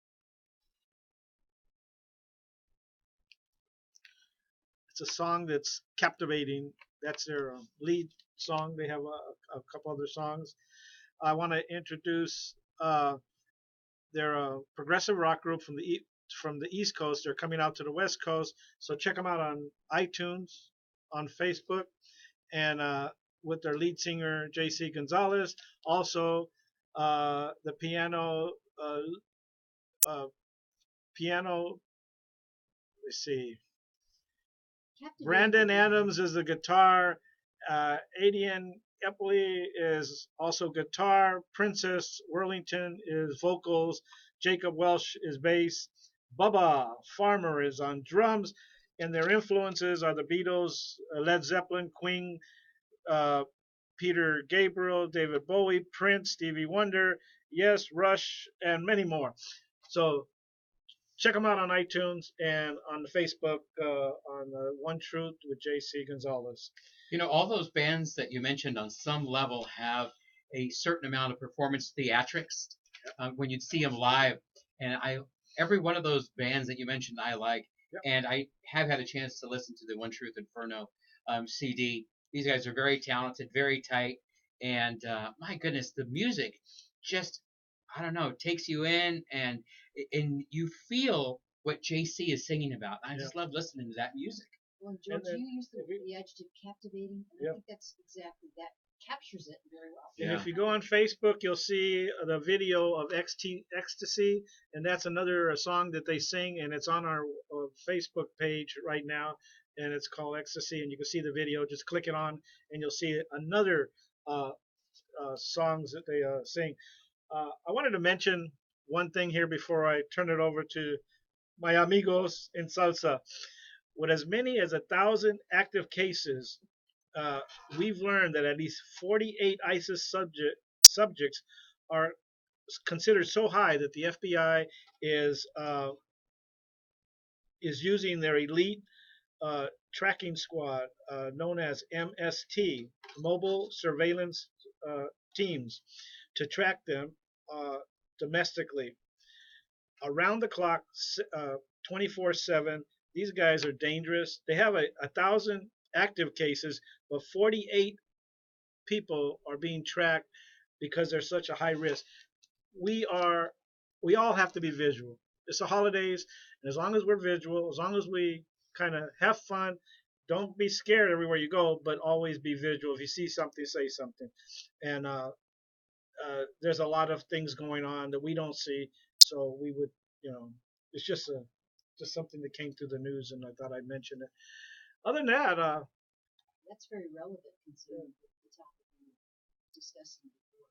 C: It's a song that's captivating. That's their lead song. They have a couple other songs. I want to introduce. They're a progressive rock group from the East Coast. They're coming out to the West Coast, so check them out on iTunes, on Facebook, and with their lead singer J.C. Gonzalez. Also, the uh, piano. Let's see. Brandon Adams is the guitar. Adian Epley is also guitar. Princess Worlington is vocals. Jacob Welsh is bass. Bubba Farmer is on drums. And their influences are the Beatles, Led Zeppelin, Queen, uh, Peter Gabriel, David Bowie, Prince, Stevie Wonder, Yes, Rush, and many more. So check them out on iTunes and on Facebook on One Truth with J.C. Gonzalez.
A: All those bands that you mentioned on some level have a certain amount of performance theatrics when you see them live. And every one of those bands that you mentioned, I like.
C: Yep.
A: And I have had a chance to listen to the One Truth Inferno CD. These guys are very talented, very tight. And my goodness, the music just, I don't know, takes you in and you feel what JC is singing about. I just love listening to that music.
B: Well, George, you used the adjective captivating, and I think that's exactly that captures it very well.
C: And if you go on Facebook, you'll see the video of Ecstasy, and that's another song that they sing, and it's on our Facebook page right now, and it's called Ecstasy, and you can see the video. Just click it on, and you'll see another songs that they sing. I wanted to mention one thing here before I turn it over to my amigos in Salsa. With as many as 1,000 active cases, we've learned that at least 48 ISIS subjects are considered so high that the FBI is using their elite tracking squad, known as MST, Mobile Surveillance Teams, to track them domestically. Around the clock, 24/7. These guys are dangerous. They have 1,000 active cases, but 48 people are being tracked because they're such a high risk. We all have to be visual. It's the holidays, and as long as we're visual, as long as we kind of have fun, don't be scared everywhere you go, but always be visual. If you see something, say something. And there's a lot of things going on that we don't see, so we would, it's just something that came through the news, and I thought I'd mention it. Other than that,
B: that's very relevant considering the topic we were discussing before.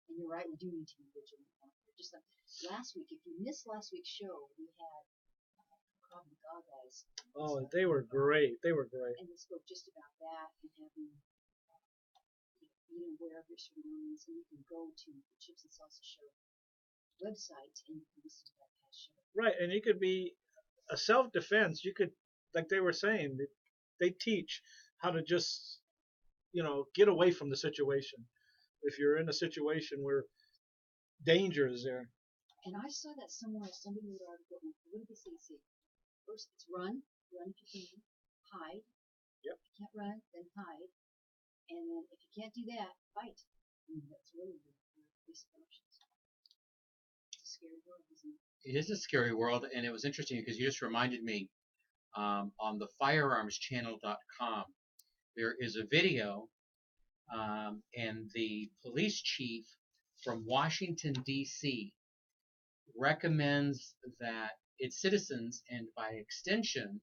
B: And you're right, we do need to be vigilant. Just like last week, if you missed last week's show, we had Krav Maga guys.
C: Oh, they were great. They were great.
B: And we spoke just about that and having being aware of your surroundings, and you can go to the Chips and Salsa Show website and you can listen to that past show.
C: Right, and it could be a self-defense. You could, like they were saying, they teach how to just, get away from the situation. If you're in a situation where danger is there.
B: And I saw that somewhere. Somebody wrote an article. What did they say? First, it's run if you can, hide.
C: Yep.
B: If you can't run, then hide. And then if you can't do that, fight. That's really the basic options. It's a scary world, isn't it?
A: It is a scary world, and it was interesting because you just reminded me on the firearmschannel.com, there is a video, and the police chief from Washington, D.C. recommends that its citizens, and by extension,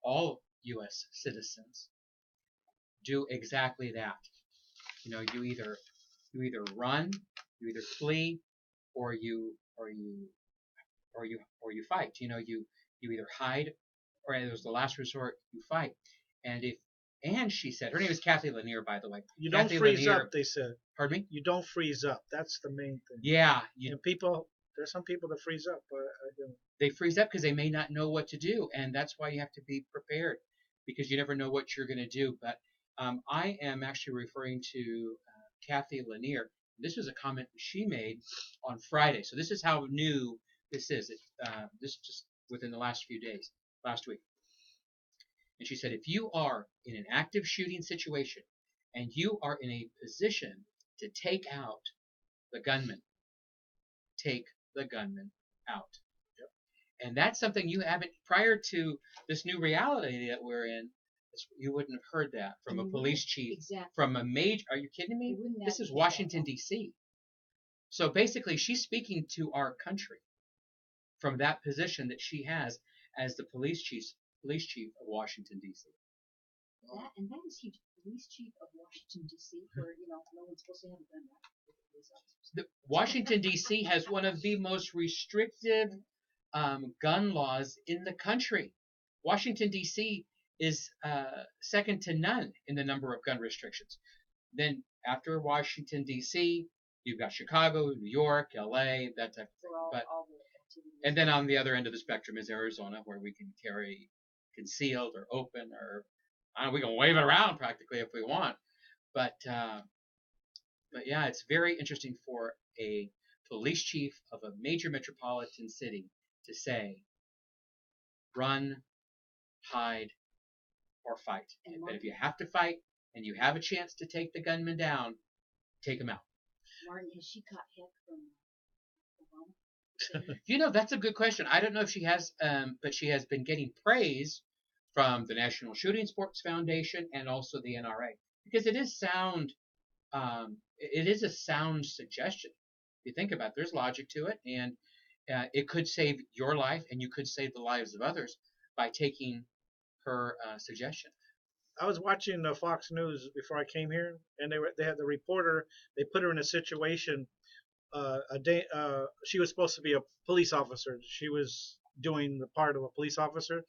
A: all U.S. citizens, do exactly that. You either run, you either flee, or you fight. You either hide, or as the last resort, you fight. And she said, her name is Kathy Lanier, by the way.
C: You
A: Kathy
C: don't freeze
A: Lanier,
C: up, they said.
A: Pardon me?
C: You don't freeze up. That's the main thing.
A: Yeah.
C: And people There's some people that freeze up, but
A: They freeze up because they may not know what to do, and that's why you have to be prepared because you never know what you're going to do. But I am actually referring to Kathy Lanier. This was a comment she made on Friday, so this is how new this is. This just within the last few days, last week. And she said, if you are in an active shooting situation and you are in a position to take out the gunman, take the gunman out. And that's something you haven't, prior to this new reality that we're in, you wouldn't have heard that from a police chief,
B: Exactly.
A: from a major, are you kidding me? This is Washington, D.C. So basically, she's speaking to our country from that position that she has as the police chief of Washington, D.C.
B: That is huge. Police chief of Washington, D.C., where, no one's supposed to have a gun right with the police officers.
A: Washington, D.C. has one of the most restrictive gun laws in the country. Washington, D.C. is second to none in the number of gun restrictions. Then after Washington, D.C., you've got Chicago, New York, L.A., that type of thing. And then on the other end of the spectrum is Arizona, where we can carry concealed or open, or we can wave it around practically if we want. But yeah, it's very interesting for a police chief of a major metropolitan city to say, run, hide, or fight. But if you have to fight and you have a chance to take the gunman down, take him out.
B: Martin, has she caught heck from
A: Obama? That's a good question. I don't know if she has, but she has been getting praise from the National Shooting Sports Foundation and also the NRA because it is sound. It is a sound suggestion. If you think about it, there's logic to it, and it could save your life, and you could save the lives of others by taking her suggestion.
C: I was watching Fox News before I came here, and they had the reporter. They put her in a situation. She was supposed to be a police officer. She was doing the part of a police officer,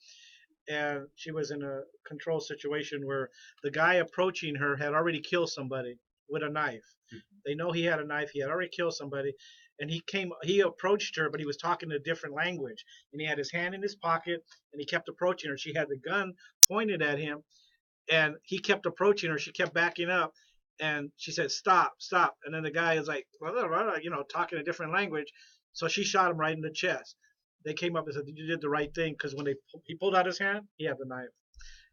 C: and she was in a control situation where the guy approaching her had already killed somebody with a knife. Mm-hmm. They know he had a knife. He had already killed somebody, and he approached her, but he was talking a different language, and he had his hand in his pocket, and he kept approaching her. She had the gun pointed at him, and he kept approaching her. She kept backing up, and she said, "Stop, stop." And then the guy is like, talking a different language. So she shot him right in the chest. They came up and said, "You did the right thing," because when he pulled out his hand, he had the knife,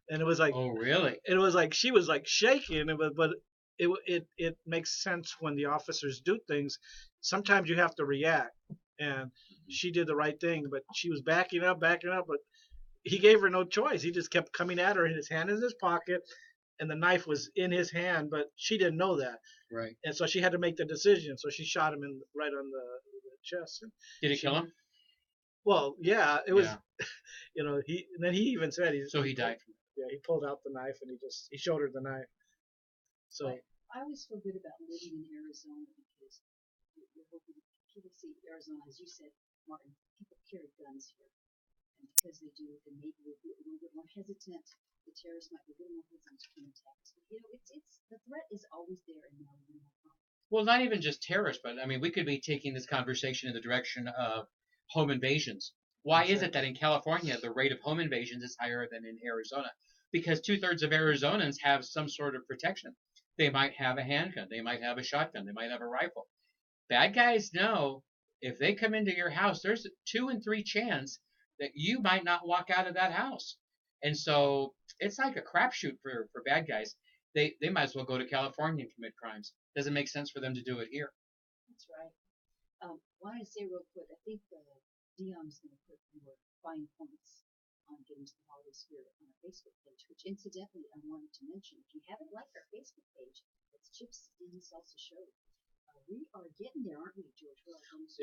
C: and it was like,
A: oh really?
C: It was like she was like shaking. But it makes sense when the officers do things. Sometimes you have to react, and she did the right thing, but she was backing up, but he gave her no choice. He just kept coming at her, and his hand in his pocket, and the knife was in his hand, but she didn't know that.
A: Right.
C: And so she had to make the decision. So she shot him right on the chest. And
A: did it kill him?
C: Well, yeah, it was. Yeah. Then he even said he
A: died.
C: Yeah, he pulled out the knife and he showed her the knife. So
B: I always feel good about living in Arizona because you're hoping people see Arizona, as you said, Martin. People carry guns here. Because they do, then maybe we're a little bit more hesitant. The terrorists might be a little more hesitant to come attack us. But, it's the threat is always there, and now we know.
A: Well, not even just terrorists, but I mean, we could be taking this conversation in the direction of home invasions. Why is it that in California the rate of home invasions is higher than in Arizona? Because 2/3 of Arizonans have some sort of protection. They might have a handgun, they might have a shotgun, they might have a rifle. Bad guys know if they come into your house, there's a 2 in 3 chance that you might not walk out of that house. And so it's like a crapshoot for bad guys. They might as well go to California and commit crimes. Doesn't make sense for them to do it here.
B: That's right. Wanted to say real quick, I think Dion's going to put more fine points on getting to the holiday spirit on our Facebook page, which incidentally I wanted to mention. If you haven't liked our Facebook page, it's Chips and Salsa Show. We are getting there, aren't we, George? We're almost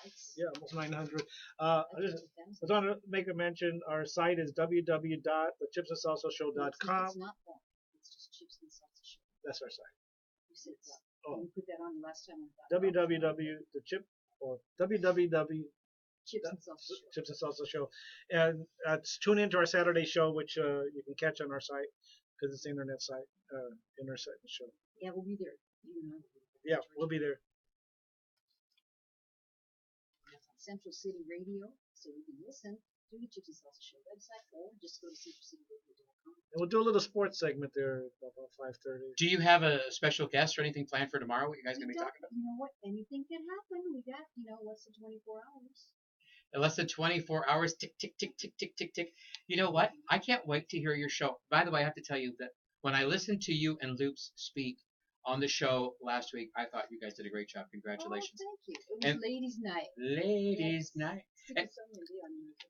B: likes.
C: Yeah, almost 900. I just want to make a mention. Our site is www.thechipsandsalsashow.com.
B: It's not that. It's just Chips and Salsa Show.
C: That's our site.
B: You said that. Oh. You put that on the last time.
C: Chips and Salsa Show. And tune into our Saturday show, which you can catch on our site because it's the internet site, internet show.
B: Yeah, we'll be there.
C: Yeah, we'll be there.
B: Central City Radio, so you can listen to the Chips and Salsa Show website, or just go to centralcityradio.com.
C: And we'll do a little sports segment there about 5:30.
A: Do you have a special guest or anything planned for tomorrow? What you guys going to be talking about?
B: You know what? Anything can happen. We got, less than 24 hours.
A: In less than 24 hours, tick, tick, tick, tick, tick, tick, tick. You know what? I can't wait to hear your show. By the way, I have to tell you that when I listened to you and Loops speak on the show last week, I thought you guys did a great job. Congratulations.
B: Oh, thank you. It was
A: And
B: ladies' night.
A: Ladies' night.
B: Stick
A: And
B: with Sonia and Dion music.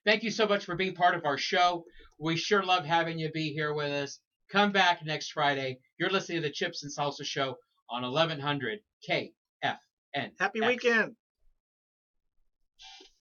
A: thank you so much for being part of our show. We sure love having you be here with us. Come back next Friday. You're listening to the Chips and Salsa Show on 1100 KFN.
C: Happy weekend.